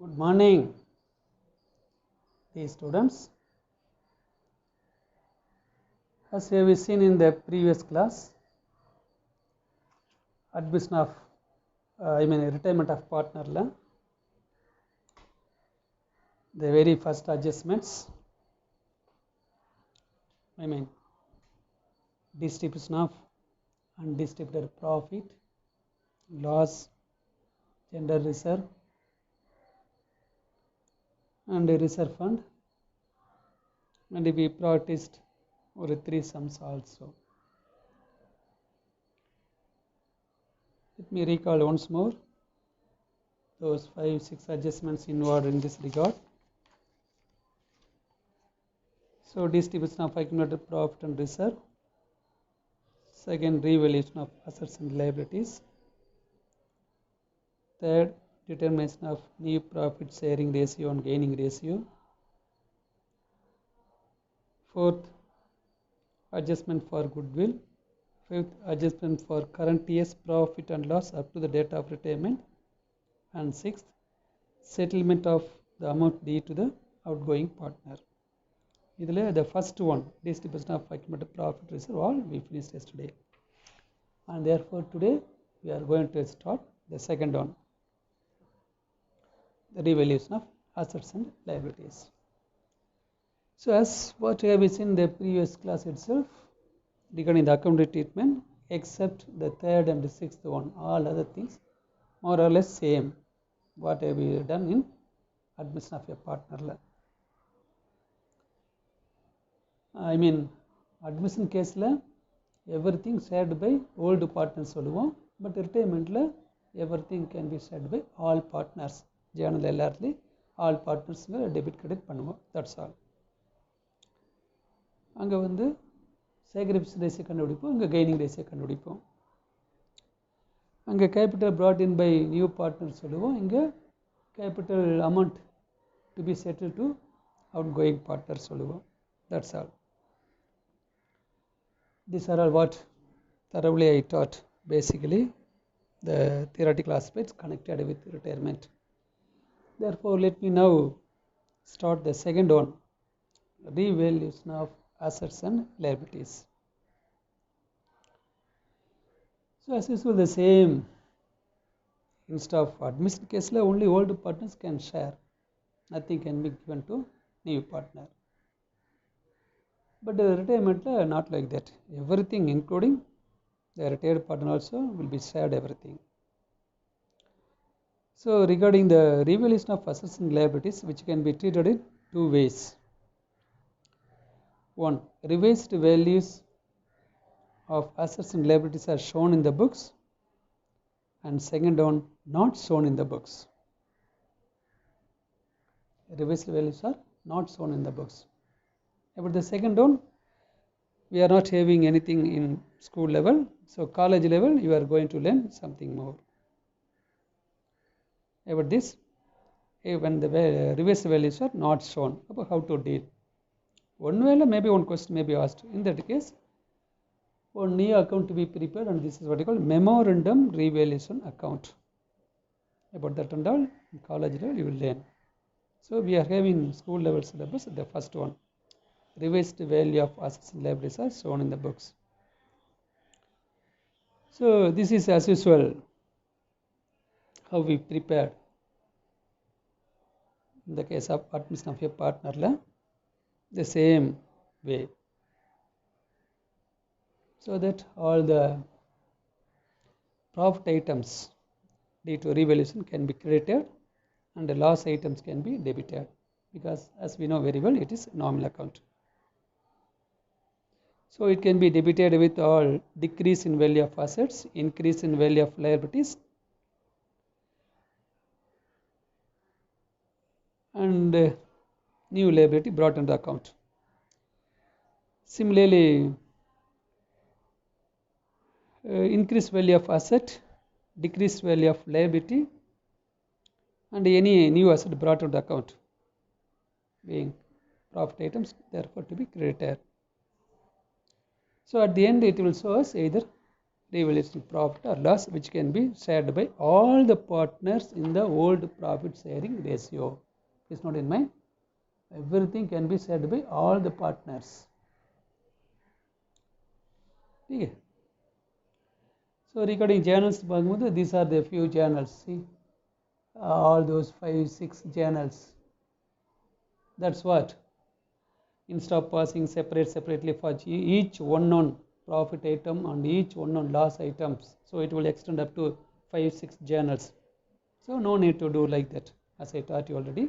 Good morning, dear students. As we have seen in the previous class, admission of, retirement of partner la, the very first adjustments, distribution of undistributed profit, loss, general reserve, and a reserve fund, and we practiced over 3 sums also. Let me recall once more those 5-6 adjustments involved in this regard. So distribution of accumulated profit and reserve, second revaluation of assets and liabilities, third determination of new profit sharing ratio and gaining ratio, fourth adjustment for goodwill, fifth adjustment for current year's profit and loss up to the date of retirement, and sixth settlement of the amount due to the outgoing partner. The first one, distribution of accumulated profit reserve, all we finished yesterday, and therefore today we are going to start the second one, the revaluation of assets and liabilities. So as what we have seen in the previous class itself regarding the accounting treatment, except the third and the sixth one, all other things more or less same what have we done in admission of a partner. Admission case la everything shared by old partners சொல்லுவோம், but retirement la everything can be shared by all partners. Journal எல்லாத்துலயே all partners debit credit பண்ணுவோம், that's all. அங்கே சேகரிப்பு ratio கண்டுபிடிப்போம், இங்கே gaining ratio கண்டுபிடிப்போம். அங்கே capital brought in by new partner சொல்லுவோம், இங்கே capital amount to be settle to outgoing partner சொல்லுவோம், that's all. These are all what thoroughly I taught. Basically the theoretical aspects connected with retirement. Therefore let me now start the second one, revaluation of assets and liabilities. So as usual the same, instead of admission case la only old partners can share, nothing can be given to new partner. But the retirement la not like that, everything including the retired partner also will be shared everything. So regarding the revaluation of assets and liabilities, which can be treated in two ways. One, revised values of assets and liabilities are shown in the books, and second one, not shown in the books. Revised values are not shown in the books. About the second one, we are not having anything in school level, so college level you are going to learn something more. About this, when the revised values are not shown, about how to deal. One way maybe one question may be asked. In that case, one new account to be prepared, and this is what you call memorandum revaluation account. About that and all, in college level you will learn. So we are having school level syllabus, the first one, revised value of assets and liabilities are shown in the books. So this is as usual how we prepared in the case of admission of a partner la, the same way, so that all the profit items due to revaluation can be credited and the loss items can be debited, because as we know very well it is nominal account. So it can be debited with all decrease in value of assets, increase in value of liabilities, and new liability brought into account. Similarly, increased value of asset, decreased value of liability, and any new asset brought into account being profit items, therefore to be credited. So at the end it will show us either revaluation profit or loss which can be shared by all the partners in the old profit sharing ratio. Please note in mind, everything can be shared by all the partners. Okay. So regarding journals, these are the few journals. See, all those 5-6 journals. That's what. Instead of passing separately for each unknown profit item and each unknown loss items, so it will extend up to 5-6 journals. So no need to do like that, as I taught you already.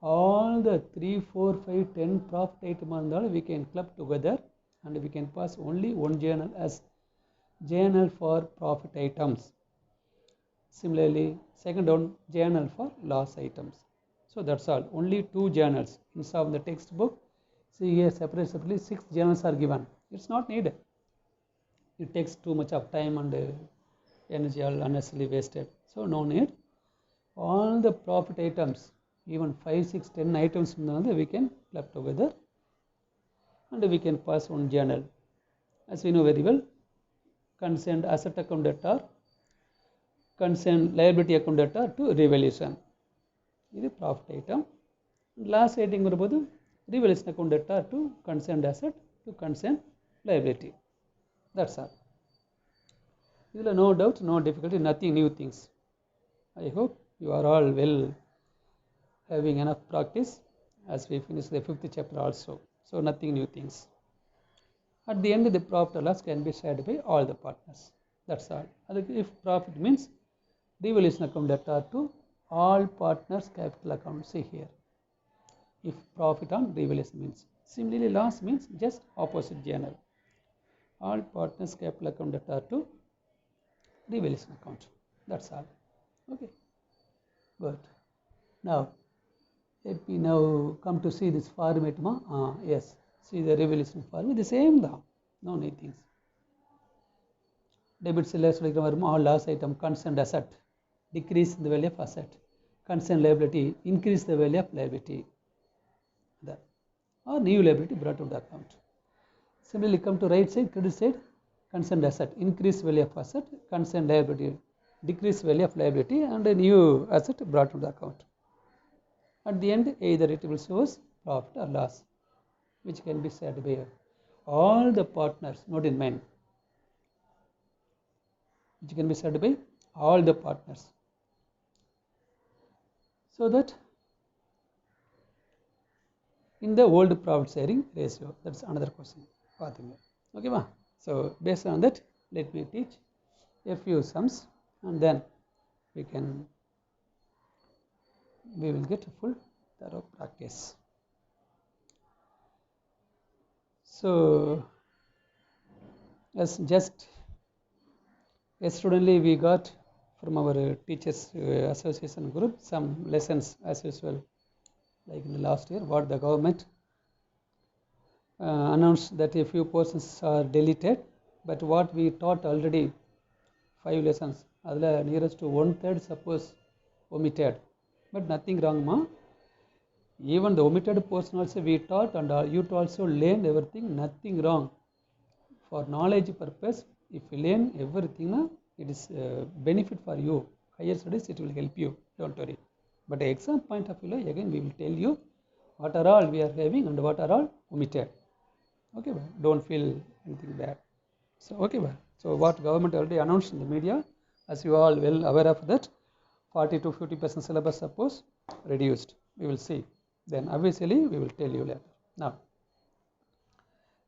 All the 3, 4, 5, 10 profit items we can club together and we can pass only one journal as journal for profit items. Similarly, second one, journal for loss items. So that's all. Only 2 journals instead of the textbook. See here, separately 6 journals are given. It's not needed. It takes too much of time and energy all unnecessarily wasted. So no need. All the profit items, even 5, 6, 10 items we can club together and we can pass one journal. As we know very well, concerned asset account debtor, concerned liability account debtor to revaluation. This is profit item. Last item revaluation account debtor to concerned asset to concerned liability. That's all. There is no doubt, no difficulty, nothing new things. I hope you are all well having enough practice as we finish the 5th chapter also. So nothing new things. At the end, the profit or loss can be shared by all the partners. That's all. If profit means revaluation account debtor to all partners capital account. See here. If profit on revaluation means. Similarly, loss means just opposite journal. All partners capital account debtor to revaluation account. That's all. Okay. Good. Now, let me now come to see this format. Yes. See the revaluation format. The same though. No new things. Debit sales all loss item concerned asset. Decrease the value of asset. Concerned liability, increase the value of liability. That. Or new liability brought to the account. Similarly, come to right side, credit side, concerned asset, increase value of asset, concerned liability, decrease value of liability, and a new asset brought to the account. At the end, either it will show profit or loss, which can be shared by all the partners, not in mind, which can be shared by all the partners. So that in the old profit sharing ratio, that's another question. Okay, ma? So based on that, let me teach a few sums and then we will get a full thorough practice. So as just yesterday we got from our teachers association group some lessons as usual, like in the last year what the government announced that a few portions are deleted, but what we taught already 5 lessons, nearest to 1/3 suppose omitted, but nothing wrong, ma. Even the omitted portion also we taught and you also learned everything, nothing wrong. For knowledge purpose, if you learn everything, it is benefit for you. Higher studies, it will help you, don't worry. But the exam point of view, again we will tell you what are all we are having and what are all omitted. Okay, don't feel anything bad. So okay, so what government already announced in the media, as you all well aware of that, 40 to 50% syllabus suppose reduced. We will see. Then obviously we will tell you later. Now,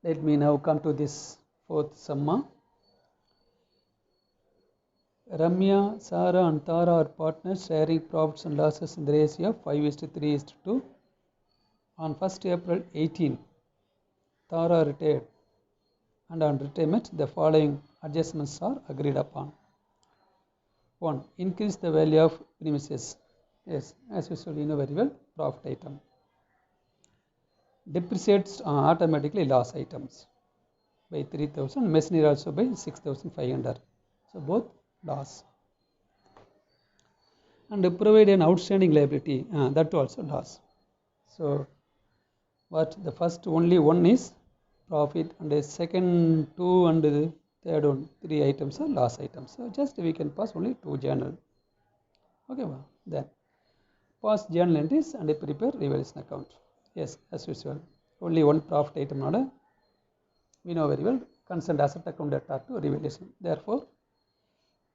let me now come to this 4th summa. Ramya, Sara and Tara are partners sharing profits and losses in the ratio of 5:3:2. On 1st April 18, Tara retired, and on retirement the following adjustments are agreed upon. 1. Increase the value of premises. Yes, as usual you know very well, profit item. Depreciates automatically loss items by 3,000, machinery also by 6,500. So both loss. And provide an outstanding liability, that also loss. So what the first only one is profit and the second 2 and third one, 3 items are loss items. So just we can pass only 2 journal. Okay, well, then pass journal entries and prepare revaluation account. Yes, as usual. Only one profit item order. We know very well. Concerned asset account data to revaluation. Therefore,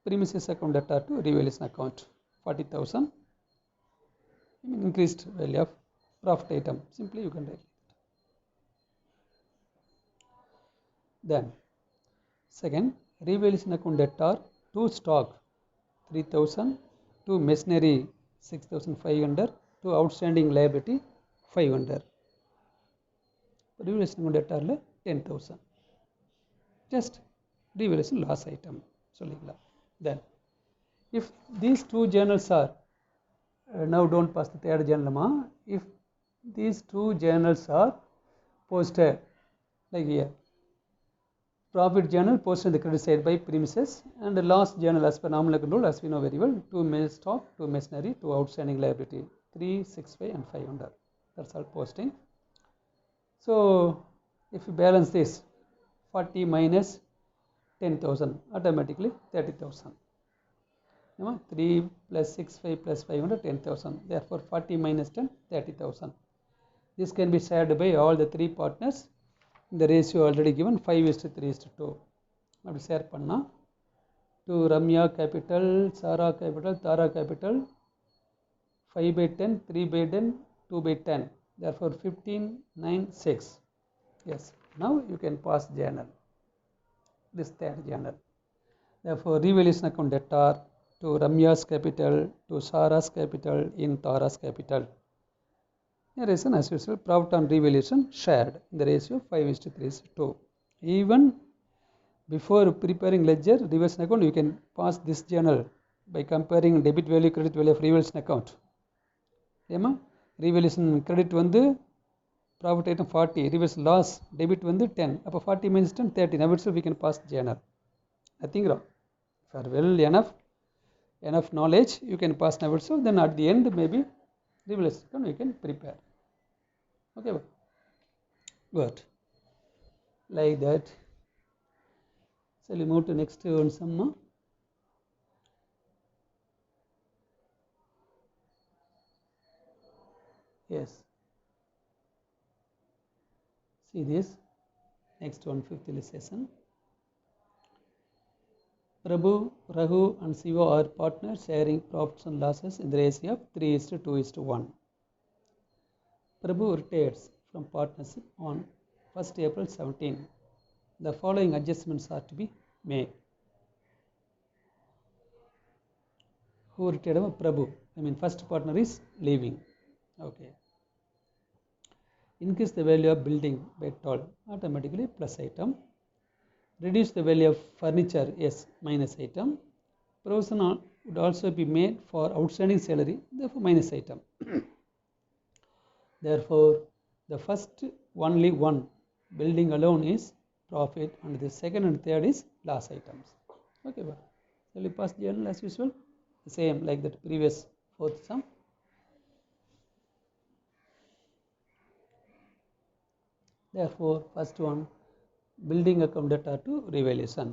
premises account data to revaluation account 40,000. Increased value of profit item. Simply you can write. Then second, revaluation account debtor to stock 3,000, to machinery 6,500, to outstanding liability 500. Revaluation account debtor 10,000. Just revaluation loss item. Then if these 2 journals are now don't pass the third journal. If these 2 journals are posted like here, profit journal posted on the credit side by premises, and the loss journal as per nominal account rule, as we know very well, 2 stock, 2 machinery, 2 outstanding liability, 3, 65 and 500. That's all posting. So if you balance this, 40 minus 10,000, automatically 30,000. 3 plus 6, 5 plus 500, 10,000. Therefore 40 minus 10, 30,000. This can be shared by all the 3 partners. The ratio already given 5:3:2. அப்படி share பண்ணா to Ramya capital, Sara capital, Tara capital 5/10, 3/10, 2/10. Therefore 15, 9, 6. Yes. Now you can pass journal. This third journal. Therefore revaluation account debtor to Ramya's capital, to Sara's capital, in Tara's capital. Here is as usual profit on revaluation shared in the ratio 5:3:2. Even before preparing ledger revaluation account, you can pass this journal by comparing debit value, credit value of revaluation account. Revaluation credit வந்து profit item 40, revaluation loss debit வந்து 10. அப்போ 40 minus 10, 30. Now itself we can pass journal. Nothing wrong. For well enough knowledge, you can pass now itself. Then at the end maybe revaluation account you can prepare. Okay, good. Like that. So we move to next one sum. Yes. See this. Next one, 5th illustration. Prabhu, Raghu and Siva are partners sharing profits and losses in the ratio of 3:2:1. Prabhu retires from partnership on 1st April 17. The following adjustments are to be made. Who retired? Prabhu. First partner is leaving. Okay. Increase the value of building by 12. Automatically plus item. Reduce the value of furniture. Yes, minus item. Provision would also be made for outstanding salary. Therefore minus item. Therefore the first only one building alone is profit, and the second and third is loss items. Okay, well, shall we pass journal as usual? The same like that previous 4th sum. Therefore first one, building account debtor to revaluation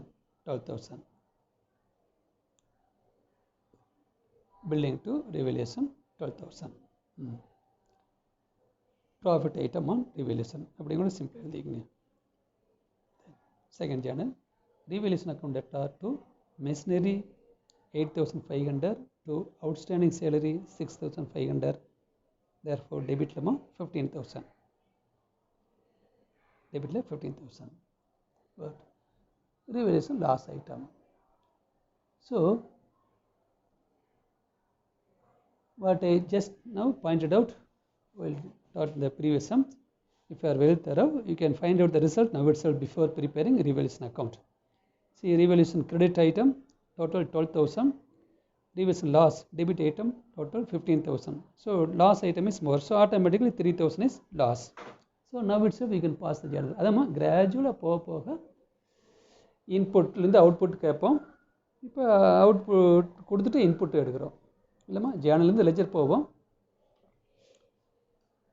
12,000. Building to revaluation 12,000. Profit item on revaluation. அப்படி கூட simple எழுதிக்கங்க. Second journal, revaluation account debtor to machinery 8,500, to outstanding salary 6,500. Therefore debit 15,000. Debit 15,000. But revaluation loss item. So what I just now pointed out, well, taught in the previous sum. If you are very thorough, you can find out the result now itself before preparing a revaluation account. See, revaluation credit item total 12,000, revaluation loss debit item total 15,000. So loss item is more, so automatically 3,000 is loss. So now itself we can pass the journal. அதமா gradually போக இன்புட்லேருந்து output கேட்போம். இப்போ output கொடுத்துட்டு input எடுக்கிறோம் இல்லைம்மா. ஜேர்னல்லேருந்து ledger போவோம்.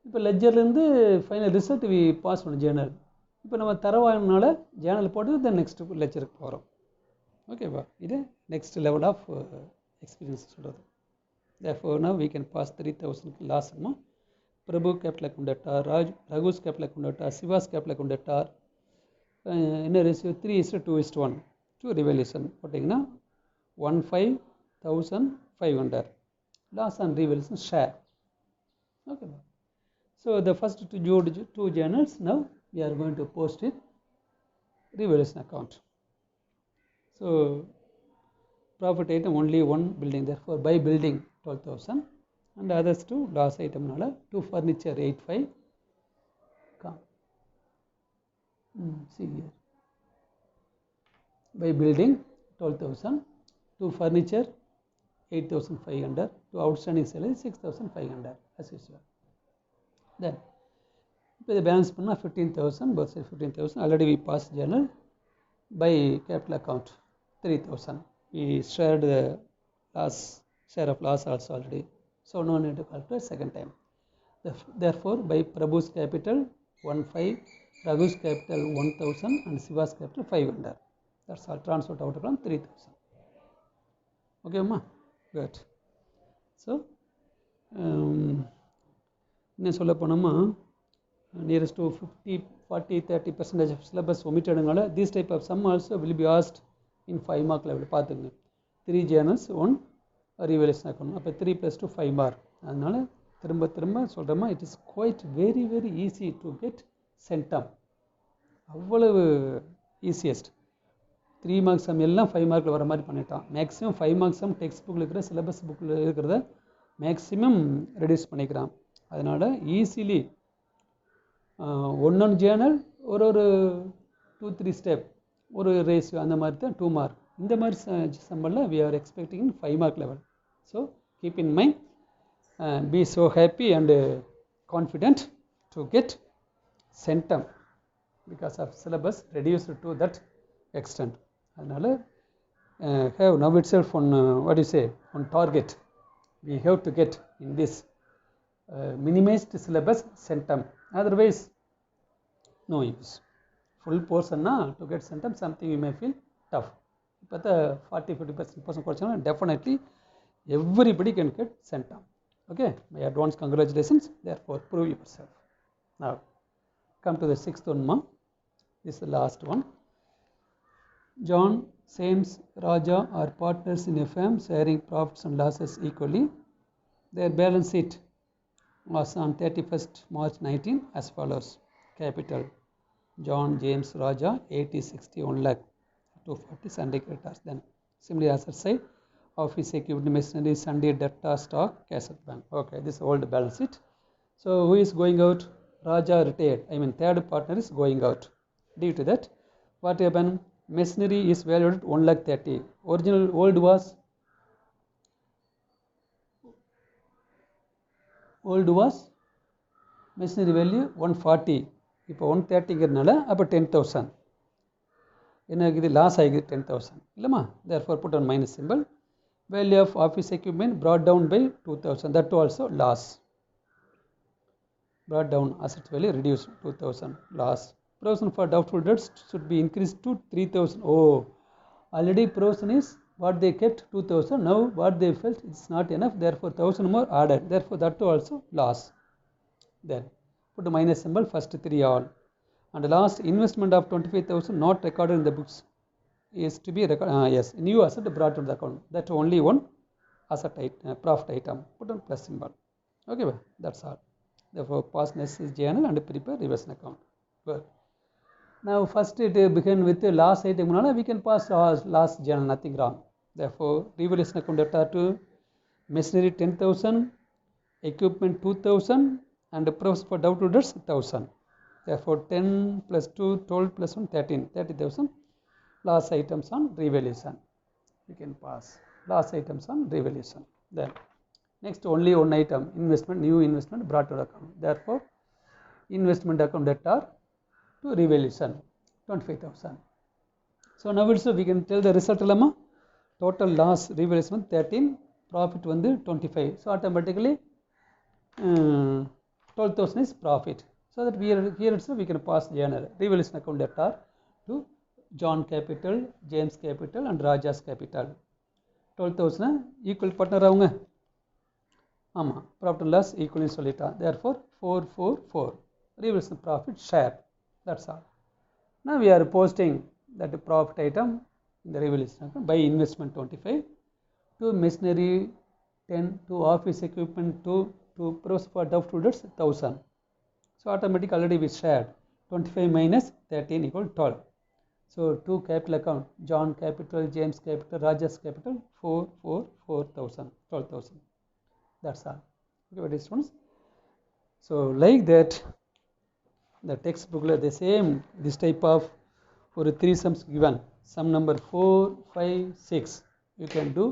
இப்போ லெஜர்லேருந்து final result we pass பண்ண Journal. இப்போ நம்ம தரவாயினால ஜேர்னல் போட்டு தென் நெக்ஸ்ட் லெக்சருக்கு போகிறோம். ஓகேவா? இது நெக்ஸ்ட் லெவல் ஆஃப் எக்ஸ்பீரியன்ஸ் சொல்கிறது. Therefore now we can pass 3000 last sum. Prabhu capital account debtor, Raghu's capital account debtor, Siva's capital account debtor. In a ratio 3:2:1 to revaluation. Putting 15,500. Loss and revaluation share. Okay. So the first two journals now we are going to post it revaluation account. So profit item only one building, therefore by building 12,000 and others to loss item nala to furniture 85. See here, by building 12,000 to furniture 8,500 to outstanding salary 6,500 as usual. Then the balance panna 15,000, both side 15,000. Already we passed journal. By capital account 3,000. We shared the share of loss also already, so no need to calculate second time. Therefore by Prabhu's capital 15, Raghu's capital 1,000 and Siva's capital 500. That's all. Transfer out from 3,000. Okay ma? Good. So என்ன சொல்ல போனோமா, nearest to 50, 40, 30% of syllabus omitted. This type of sum also will be asked in 5 mark level. 3 journals, 1 revaluation account. 3 plus 2, 5 mark. அதனால திரும்ப சொல்கிறோமா, it is quite very easy to get centum. அவ்வளவு easiest. 3 marks sum எல்லாம் 5 mark வர மாதிரி பண்ணிட்டான். Maximum 5 marks sum text புக்கில் இருக்கிற சிலபஸ் புக்கில் இருக்கிறத மேக்ஸிமம் ரெடியூஸ் பண்ணிக்கிறான். அதனால் ஈஸிலி ஒன் ஜேர்னல் ஒரு 2-3 ஸ்டெப் ஒரு ரேஷியோ அந்த மாதிரி தான் 2 mark. இந்த மாதிரி சம்பளில் we are expecting 5 mark level. So keep in mind, be so happy and confident to get centum because of syllabus reduced to that extent. அதனால் have now itself on what do you say, on target. We have to get in this minimized syllabus centum. Otherwise no use. Full portion na to get centum something you may feel tough. But the 40-50% portion definitely everybody can get centum. Okay, my advance congratulations. Therefore prove yourself. Now come to the 6th one ma. This is the last one. John, James, Raja are partners in a firm sharing profits and losses equally. Their balance sheet was on 31st March 19 as follows. Capital John, James, Raja 80-60 1 lakh 240 Sunday creditors. Then similarly asset side, office equipment, machinery, Sunday debtor, stock, cash at bank. Okay, this is old balance sheet. So who is going out? Raja retired. I mean third partner is going out. Due to that, what happened? Machinery is valued at 1 lakh 30. Original old was machinery value 140. இப்போ 130ங்கிறதுனால அப்போ 10,000 என்ன ஆகுது, loss ஆகிது 10,000 இல்லைம்மா. therefore put on minus symbol. Value of office equipment brought down by 2,000, that also loss. Brought down asset value reduced 2,000 loss. Provision for doubtful debts should be increased to 3,000. Oh, already provision is what they kept 2,000. Now what they felt it's not enough, therefore 1,000 more added, therefore that too also loss. Then put a minus symbol, first 3 all. And the last investment of 25,000 not recorded in the books is to be recorded. Yes, new asset brought to the account, that only one asset item, profit item, put on plus symbol. Okay, that's all. Therefore pass necessary journal and prepare reversion account. Good. Now first it begin with the last item, we can pass last journal, nothing wrong. Therefore revaluation account debtor to machinery 10,000, equipment 2,000 and the provision for doubtful debts 1,000. Therefore 10 plus 2, 12 plus 1, 13, 30,000. Last items on revaluation. You can pass last items on revaluation. Then next only one item, investment, new investment brought to the account. Therefore investment account debtor to revaluation 25,000. So now also we can tell the result lamma. Total loss revaluation 13, profit வந்து 25. So automatically 12,000 is profit. So that here itself we can pass journal. Revaluation account that are to John capital, James capital and Raja's capital. 12,000 equal partner avunga. ஆமாம், profit and loss ஈக்குவல்னு சொல்லிட்டான். Therefore 444 revaluation profit share. That's all. Now we are posting that profit item in the revaluation account. By investment 25, to machinery 10, to office equipment 2, to pros for Duff Tudors 1000. So automatically already we shared 25 minus 13 equal 12. So to capital account, John capital, James capital, Raja's capital 4,000, 12,000. That's all. Okay, what is students? So like that, the textbook the same, this type of for 3 sums given, sum number 4, 5, 6 you can do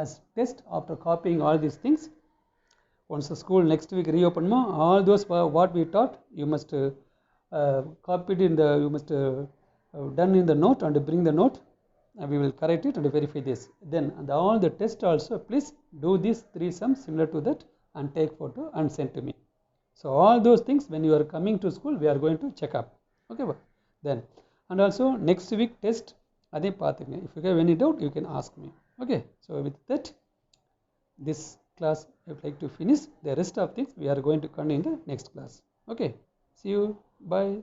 as test after copying all these things. Once the school next week reopen, all those what we taught you must copy it in the, you must done in the note and bring the note, and we will correct it and verify this. Then all the test also please do these 3 sums similar to that and take photo and send to me. So all those things when you are coming to school we are going to check up. Okay, then and also next week test adhe paathuங்க. If you have any doubt you can ask me. Okay, so with that this class I would like to finish. The rest of things we are going to continue in the next class. Okay, see you, bye.